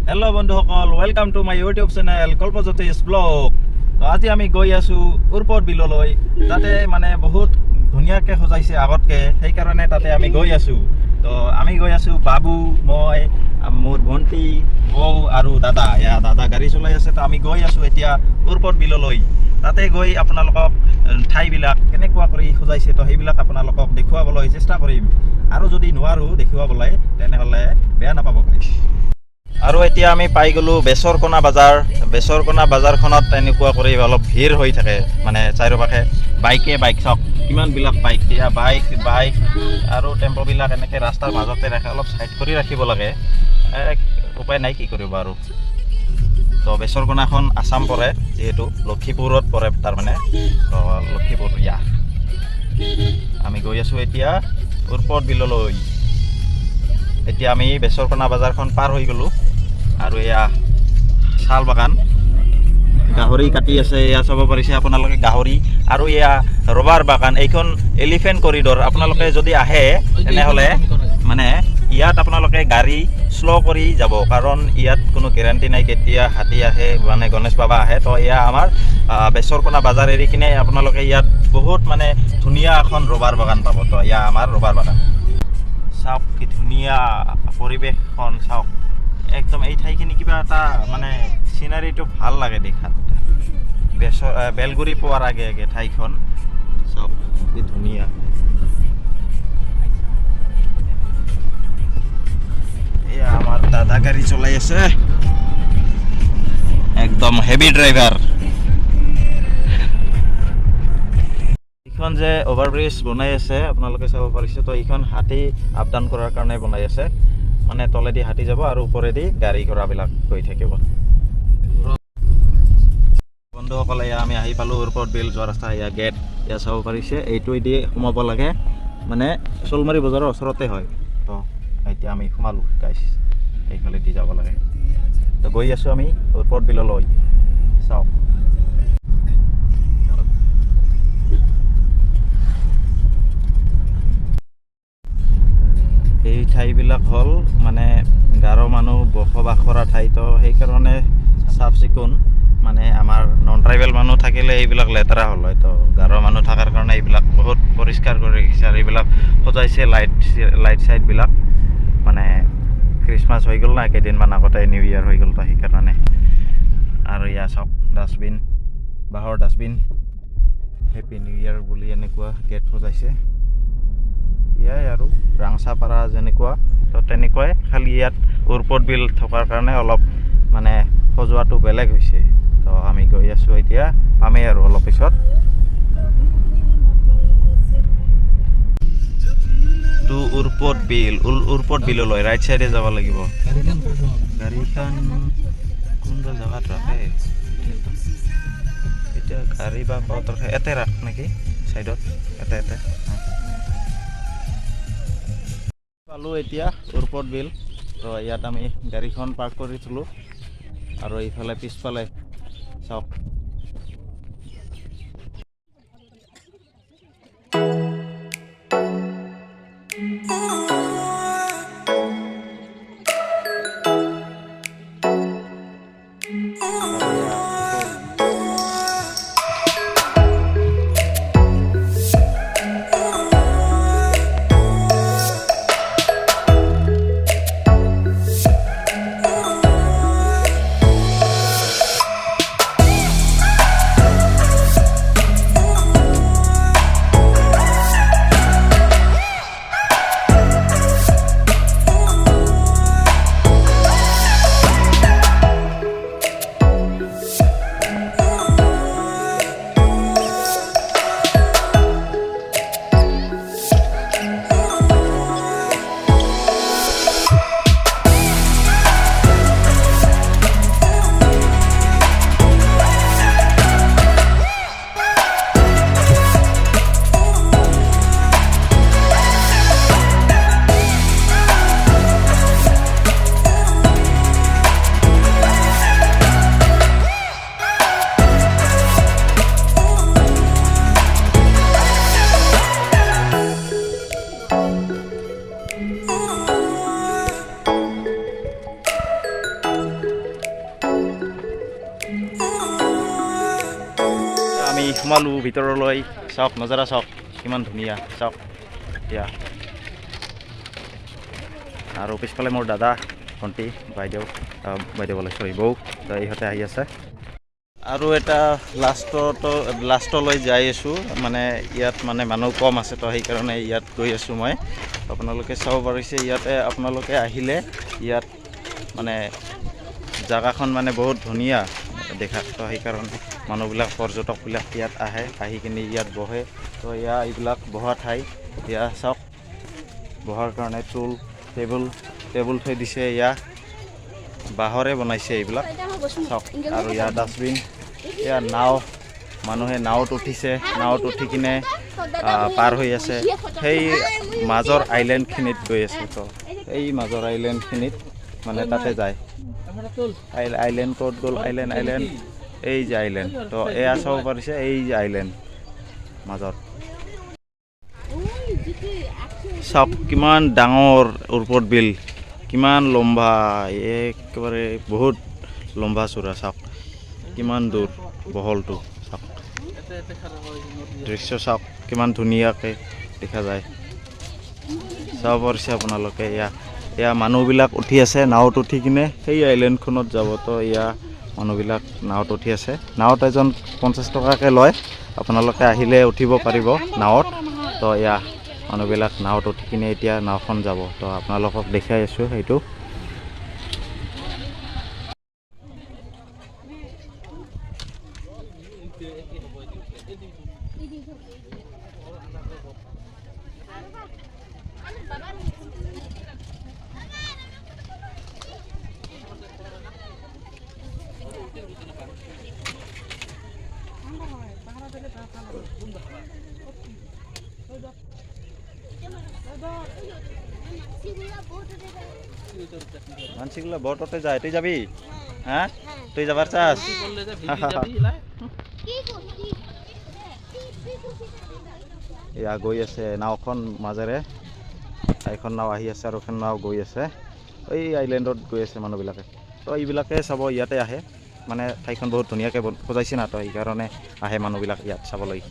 Hello' বন্ধুসকল, welcome to my YouTube channel Kalpajyotish blog. তো আজি আমি গৈ আছোঁ উৰপদ বিললৈ। তাতে মানে বহুত ধুনীয়াকৈ সজাইছে আগতকৈ, সেইকাৰণে তাতে আমি গৈ আছোঁ। তো আমি গৈ আছোঁ বাবু, মই, মোৰ ভণ্টি, বৌ আৰু দাদা। দাদা গাড়ী চলাই আছে। তো আমি গৈ আছোঁ এতিয়া উৰপদ বিললৈ। তাতে গৈ আপোনালোকক ঠাইবিলাক কেনেকুৱা কৰি সজাইছে তো সেইবিলাক আপোনালোকক দেখুৱাবলৈ চেষ্টা কৰিম। আৰু যদি নোৱাৰোঁ দেখুৱাবলৈ তেনেহ'লে বেয়া নাপাব প্লিজ। আৰু এতিয়া আমি পাই গ'লোঁ বেচৰকোনা বাজাৰ। বেচৰকোনা বাজাৰখনত এনেকুৱা কৰি অলপ ভিৰ হৈ থাকে, মানে চাৰিওপাশে বাইক চাওক কিমানবিলাক বাইক। এতিয়া বাইক আৰু টেম্পোবিলাক এনেকৈ ৰাস্তাৰ মাজতে ৰাখে, অলপ ছাইড কৰি ৰাখিব লাগে, উপায় নাই কি কৰিব আৰু। তো বেচৰকোনাখন আছাম পৰে, যিহেতু লক্ষীপুৰত পৰে তাৰমানে। তো লক্ষীপুৰ আমি গৈ আছোঁ এতিয়া উৰপদ বিললৈ। এতিয়া আমি বেচৰকোনা বাজাৰখন পাৰ হৈ গ'লোঁ। আৰু এয়া শাল বাগান, গাহৰি কাটি আছে, এয়া চাব পাৰিছে আপোনালোকে গাহৰি। আৰু এয়া ৰবাৰ বাগান, এইখন এলিফেণ্ট কৰিডৰ। আপোনালোকে যদি আহে তেনেহ'লে মানে ইয়াত আপোনালোকে গাড়ী শ্ল' কৰি যাব, কাৰণ ইয়াত কোনো গেৰাণ্টি নাই কেতিয়া হাতী আহে, মানে গণেশ বাবা আহে। তো এয়া আমাৰ বেচৰকোনা বাজাৰ এৰি কিনে আপোনালোকে ইয়াত বহুত মানে ধুনীয়া এখন ৰবাৰ বাগান পাব। তো এয়া আমাৰ ৰবাৰ বাগান। চাওক কি ধুনীয়া পৰিৱেশখন, চাওক একদম এই ঠাইখিনি কিবা এটা মানে চিনাৰীটো ভাল লাগে দেখাত। বেলগুৰি পোৱাৰ আগে ঠাইখন চাওক কি ধুনীয়া। এয়া আমাৰ দাদা গাড়ী চলাই আছে, একদম হেভি ড্ৰাইভাৰ। এইখন যে অভাৰব্ৰিজ বনাই আছে আপোনালোকে চাব পাৰিছে। তো এইখন হাতী আপ ডাউন কৰাৰ কাৰণে বনাই আছে, মানে তলেদি হাতী যাব আৰু ওপৰেদি গাড়ী ঘোঁৰাবিলাক গৈ থাকিব। বন্ধুসকলে এয়া আমি আহি পালোঁ উৰপদ বিল যোৱা ৰাস্তা। এয়া গেট, এয়া চাব পাৰিছে, এইটোৱেদি সোমাব লাগে, মানে চলমাৰী বজাৰৰ ওচৰতে হয়। তো এতিয়া আমি সোমালোঁ গাইছ, এইফালেদি যাব লাগে। তো গৈ আছোঁ আমি উৰপদ বিললৈ। চাওক এই ঠাইবিলাক হ'ল মানে গাৰো মানুহ বসবাস কৰা ঠাই। তো সেইকাৰণে চাফ চিকুণ, মানে আমাৰ নন ট্ৰাইবেল মানুহ থাকিলে এইবিলাক লেতেৰা হ'ল হয়। তো গাৰো মানুহ থকাৰ কাৰণে এইবিলাক বহুত পৰিষ্কাৰ কৰি ৰাখিছে। আৰু এইবিলাক সজাইছে লাইট চাইটবিলাক, মানে খ্ৰীষ্টমাছ হৈ গ'ল না কেইদিনমান আগতে, নিউ ইয়েৰ হৈ গ'ল, তো সেইকাৰণে। আৰু এয়া চাওক ডাষ্টবিন, বাঁহৰ ডাষ্টবিন, হেপী নিউ ইয়েৰ বুলি এনেকুৱা গেট সজাইছে। এয়াই আৰু ৰাংচাপাৰা যেনেকুৱা, তো তেনেকুৱাই, খালি ইয়াত উৰপদ বিল থকাৰ কাৰণে অলপ মানে সজোৱাটো বেলেগ হৈছে। তো আমি গৈ আছোঁ এতিয়া, পামেই আৰু অলপ পিছত। টু উৰপদ বিল, উৰপদ বিললৈ ৰাইট চাইডে যাব লাগিব। গাড়ীখন কোনটো জেগাত ৰাখে এতিয়া, গাড়ী বা ক'ত ৰাখে, এতে ৰাখ নেকি চাইডত, এতে পালোঁ এতিয়া উৰপদ বিল। তো ইয়াত আমি গাড়ীখন পাৰ্ক কৰি থলোঁ, আৰু এইফালে পিছফালে চাওক সোমালোঁ ভিতৰলৈ চাওক নজাৰা চাওক কিমান ধুনীয়া চাওক এতিয়া আৰু পিছফালে মোৰ দাদা ভণ্টি বাইদেউ বোলে চৰি বৌ তো ইহঁতে আহি আছে আৰু এটা লাষ্টলৈ যাই আছোঁ মানে ইয়াত মানে মানুহ কম আছে তো সেইকাৰণে ইয়াত গৈ আছোঁ মই আপোনালোকে চাব পাৰিছে ইয়াতে আপোনালোকে আহিলে ইয়াত মানে জাগাখন মানে বহুত ধুনীয়া দেখাত তো সেইকাৰণে মানুহবিলাক পৰ্যটকবিলাক ইয়াত আহি কিনে ইয়াত বহে তো এইবিলাক বহা ঠাই ইয়াত চাওক বহাৰ কাৰণে টেবুল থৈ দিছে বাঁহৰে বনাইছে এইবিলাক চাওক আৰু ইয়াৰ ডাষ্টবিন নাও মানুহে নাৱত উঠিছে নাৱত উঠি কিনে পাৰ হৈ আছে সেই মাজৰ আইলেণ্ডখিনিত গৈ আছে তো এই মাজৰ আইলেণ্ডখিনিত মানে তাতে যায় আইলেণ্ড ক'ত গ'ল আইলেণ্ড এই যে আইলেণ্ড তো এয়া চাব পাৰিছে এই যে আইলেণ্ড মাজত চাওক কিমান ডাঙৰ উৰ্পদ বিল কিমান লম্বা একেবাৰে বহুত লম্বা চূড়া চাওক কিমান দূৰ বহলটো চাওক দৃশ্য চাওক কিমান ধুনীয়াকৈ দেখা যায় চাব পাৰিছে আপোনালোকে এয়া মানুহবিলাক উঠি আছে নাৱত উঠি কিনে সেই আইলেণ্ডখনত যাব তো মানুহবিলাক নাৱত উঠি আছে নাৱত এজন 50 টকাকৈ লয় আপোনালোকে আহিলে উঠিব পাৰিব নাৱত তো মানুহবিলাক নাৱত উঠি কিনে এতিয়া নাওখন যাব তো আপোনালোকক দেখাই আছোঁ সেইটো মানসিগুলো বটতে যায় তুই যাবি হ্যাঁ তুই যাবার চাস গৈ আছে নাওখন মাজেৰে এখন নাও আহি আছে আৰু এখন নাও গৈ আছে এই আইলেণ্ডত গৈ আছে মানুহবিলাকে তো এইবিলাকে চাব ইয়াতে আহে মানে ঠাইখন বহুত ধুনীয়াকৈ সজাইছে না তো সেইকাৰণে আহে মানুহবিলাক ইয়াত চাবলৈ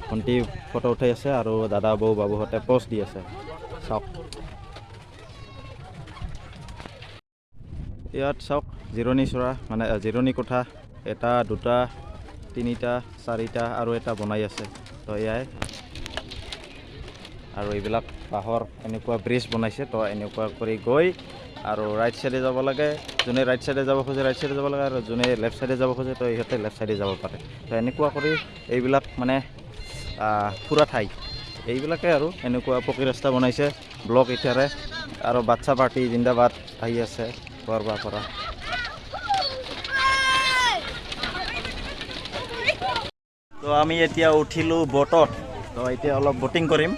ভণ্টি ফটো উঠাই আছে আৰু দাদা বৌ বাবুহঁতে পোষ্ট দি আছে চাওক ইয়াত চাওক জিৰণি চৰা মানে জিৰণি কোঠা 1 2 3টা 4টা আৰু এটা বনাই আছে তো আৰু এইবিলাক বাঁহৰ এনেকুৱা ব্ৰিজ বনাইছে তো এনেকুৱা কৰি গৈ আৰু ৰাইট সাইডে যাব লাগে যোনে ৰাইট সাইডে যাব খোজে ৰাইট সাইডে যাব লাগে আৰু যোনে লেফট সাইডে যাব খোজে তো ইহঁতে লেফট সাইডে যাব পাৰে তো এনেকুৱা কৰি এইবিলাক মানে ফুৰা ঠাই এইবিলাকে আৰু এনেকুৱা পকী ৰাস্তা বনাইছে ব্লক ইটাৰে আৰু বাচ্চা পাৰ্টি জিন্দাবাদ আহি আছে কৰবা পৰা তো আমি এতিয়া উঠিলোঁ বটত তো এতিয়া অলপ বটিং কৰিম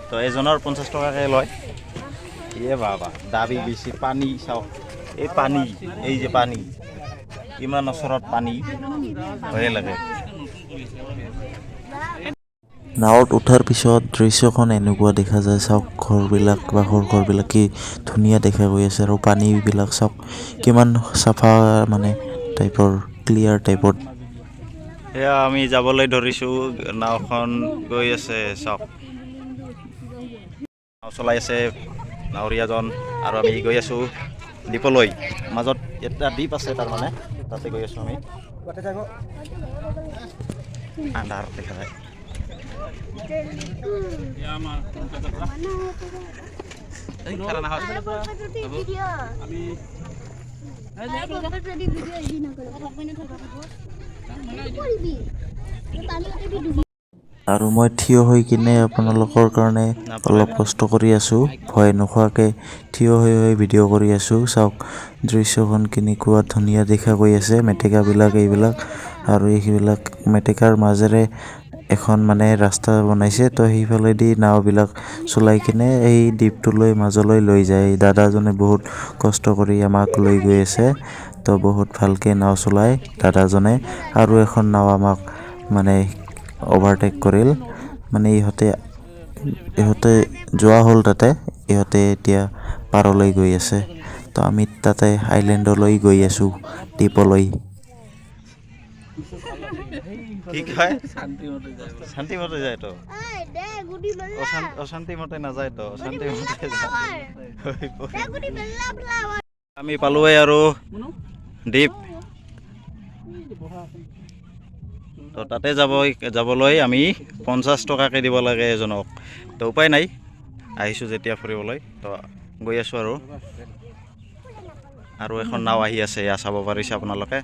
তো এজনৰ 50 টকাকৈ লয় বাবা দাবি বেছি পানী চাওক এই পানী এই যে পানী ইমান ওচৰত পানী ভয়ে লাগে নাৱত উঠাৰ পিছত দৃশ্যখন এনেকুৱা দেখা যায় চাওক ঘৰবিলাক বাঁহৰ ঘৰবিলাক কি ধুনীয়া দেখা গৈ আছে আৰু পানীবিলাক চাওক কিমান চাফা মানে টাইপৰ ক্লিয়াৰ টাইপৰ আমি যাবলৈ ধৰিছোঁ নাওখন গৈ আছে চাওক নাও চলাই আছে নাৱৰীয়াজন আৰু আমি গৈ আছোঁ দ্বীপলৈ মাজত এটা দ্বীপ আছে তাৰমানে তাতে গৈ আছোঁ আমি আন্ধাৰ দেখা যায় আৰু মই থিয় হৈ কিনে আপোনালোকৰ কাৰণে অলপ কষ্ট কৰি আছোঁ ভয় নোখোৱাকৈ থিয় হৈ ভিডিঅ' কৰি আছোঁ চাওক দৃশ্যখন কেনেকুৱা ধুনীয়া দেখা গৈ আছে মেটেকাবিলাক এইবিলাক আৰু এইবিলাক মেটেকাৰ মাজেৰে এখন মানে ৰাস্তা বনাইছে তো সেইফালেদি নাওবিলাক চলাই কিনে এই দ্বীপটোলৈ মাজলৈ লৈ যায় দাদাজনে বহুত কষ্ট কৰি আমাক লৈ গৈ আছে তো বহুত ভালকৈ নাও চলাই দাদাজনে আৰু এখন নাও আমাক মানে অভাৰটেক কৰিল মানে ইহঁতে যোৱা হ'ল তাতে ইহঁতে এতিয়া পাৰলৈ গৈ আছে তো আমি তাতে আইলেণ্ডলৈ গৈ আছোঁ দ্বীপলৈ কি কয় শান্তি মতে যায় তো অশান্তি মতে নাযায় তো শান্তি মতে যায় আমি পালোৱে আৰু দ্বীপ তো তাতে যাবলৈ আমি 50 টকাকৈ দিব লাগে এজনক তো উপায় নাই আহিছোঁ যেতিয়া ফুৰিবলৈ তো গৈ আছোঁ আৰু এখন নাও আহি আছে এয়া চাব পাৰিছে আপোনালোকে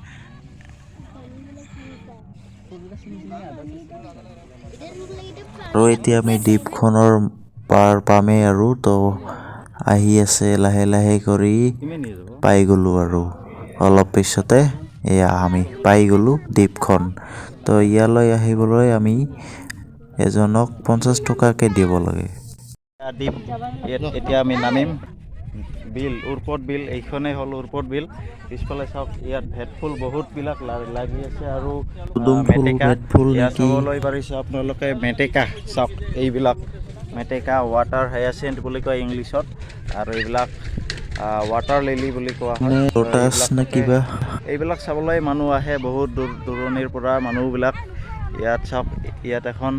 আৰু এতিয়া আমি দ্বীপখনৰ পাৰ পামেই আৰু তো আহি আছে লাহে লাহে কৰি পাই গ'লোঁ আৰু অলপ পিছতে এয়া আমি পাই গ'লোঁ দ্বীপখন তো ইয়ালৈ আহিবলৈ আমি এজনক 50 টকাকৈ দিব লাগে দ্বীপ এতিয়া আমি নামিম বিল উৰপদ বিল এইখনেই হ'ল উৰপদ বিল পিছফালে চাওক ইয়াত ভেটফুল বহুতবিলাক লাগি আছে আৰু মেটেকা ইয়াত চাবলৈ পাৰিছে আপোনালোকে মেটেকা চাওক এইবিলাক মেটেকা ৱাটাৰ হায়াচিন্থ বুলি কয় ইংলিছত আৰু এইবিলাক ৱাটাৰ লিলি বুলি কোৱা হয় এইবিলাক চাবলৈ মানুহ আহে বহুত দূৰণিৰ পৰা মানুহবিলাক ইয়াত চাওক ইয়াত এখন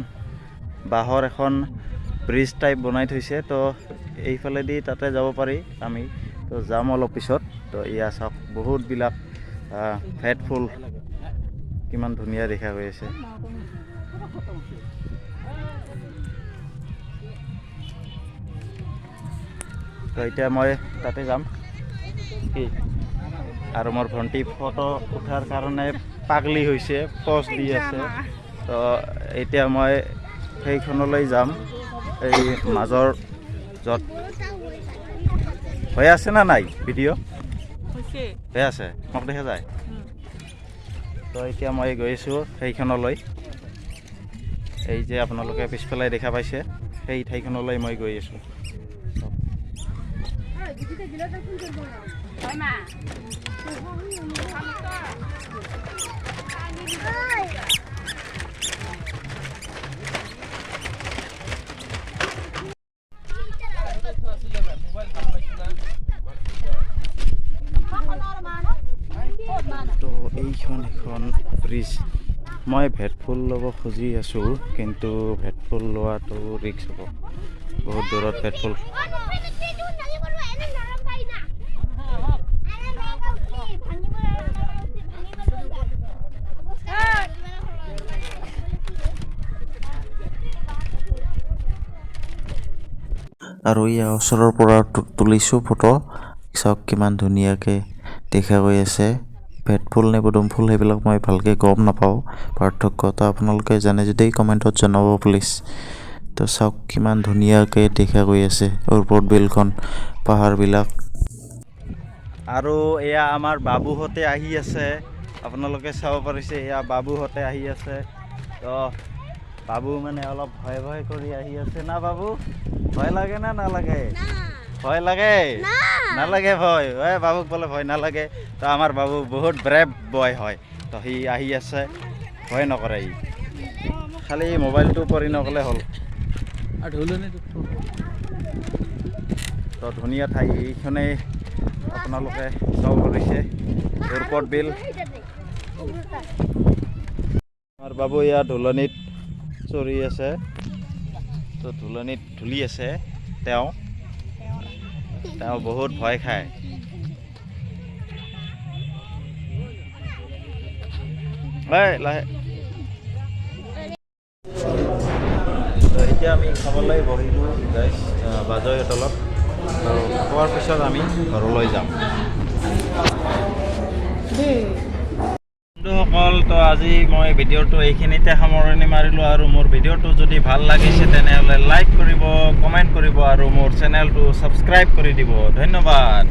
বাঁহৰ এখন ব্ৰিজ টাইপ বনাই থৈছে তো এইফালেদি তাতে যাব পাৰি আমি তো যাম অলপ পিছত তো এয়া চাওক বহুতবিলাক ভেটফুল কিমান ধুনীয়া দেখা হৈ আছে তো এতিয়া মই তাতে যাম কি আৰু মোৰ ভণ্টি ফটো উঠাৰ কাৰণে পাগলি হৈছে পজ দি আছে তো এতিয়া মই সেইখনলৈ যাম এই মাজৰ য'ত হৈ আছে না নাই ভিডিঅ' হৈ আছে মোক দেখা যায় তো এতিয়া মই গৈছোঁ সেইখনলৈ এই যে আপোনালোকে পিছফালে দেখা পাইছে সেই ঠাইখনলৈ মই গৈ আছোঁ তো এইখন এখন ব্ৰিজ মই ভেটফুল ল'ব খুজি আছোঁ কিন্তু ভেটফুল লোৱাটো ৰিস্ক হ'ব বহুত দূৰত ভেটফুল আৰু ইয়াৰ ওচৰৰ পৰা তুলিছোঁ ফটো চাওক কিমান ধুনীয়াকৈ দেখা গৈ আছে ভেটফুল নে পদুম ফুল সেইবিলাক মই ভালকৈ গম নাপাওঁ পাৰ্থক্যটো আপোনালোকে জানে যদি কমেণ্টত জনাব প্লিজ তো চাওক কিমান ধুনীয়াকৈ দেখা গৈ আছে উৰপদ বিলখন পাহাৰবিলাক আৰু এয়া আমাৰ বাবুহঁতে আহি আছে আপোনালোকে চাব পাৰিছে এয়া বাবুহঁতে আহি আছে তো বাবু মানে অলপ ভয় ভয় কৰি আহি আছে না বাবু ভয় লাগে না নালাগে ভয় লাগে নালাগে ভয় বাবুক বোলে ভয় নালাগে তো আমাৰ বাবু বহুত ব্ৰেভ বয় হয় তো সি আহি আছে ভয় নকৰে ই খালি মোবাইলটো পৰি নগ'লে হ'ল তো ধুনীয়া ঠাই এইখনেই আপোনালোকে চাব পাৰিছে উৰপদ বিল আমাৰ বাবু ইয়াত ধুলনিত চৰি আছে তো ধুলনিত ধুলি আছে তেওঁ বহুত ভয় খায় লাহে এতিয়া আমি খাবলৈ বহিলোঁ বাজৈ হোটেলত আৰু খোৱাৰ পিছত আমি ঘৰলৈ যাম বন্ধুসকল তো আজি মই ভিডিঅ'টো এইখিনিতে সামৰণি মাৰিলোঁ আৰু মোৰ ভিডিঅ'টো যদি ভাল লাগিছে তেনেহ'লে লাইক কৰিব কমেণ্ট কৰিব আৰু মোৰ চেনেলটো ছাবস্ক্ৰাইব কৰি দিব ধন্যবাদ